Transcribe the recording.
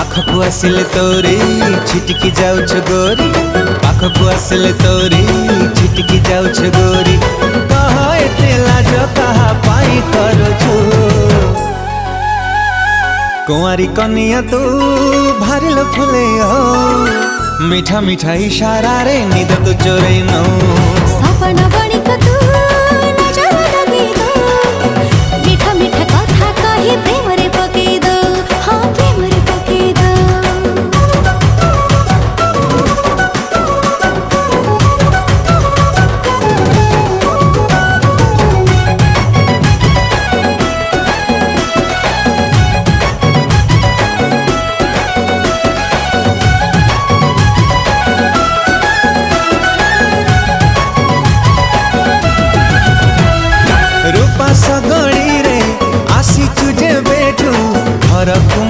पाखकु आसिले तोरी छिटकी जाउछ गोरी, पाखकु आसिले तोरी छिटकी जाउछ गोरी। कह एते लाज कहा पाई करुछु, कुंवारी कनिया तू भारी लो फुले हो, मीठा मीठा इशारा रे निद तू चोरे नो। सपना बणी तू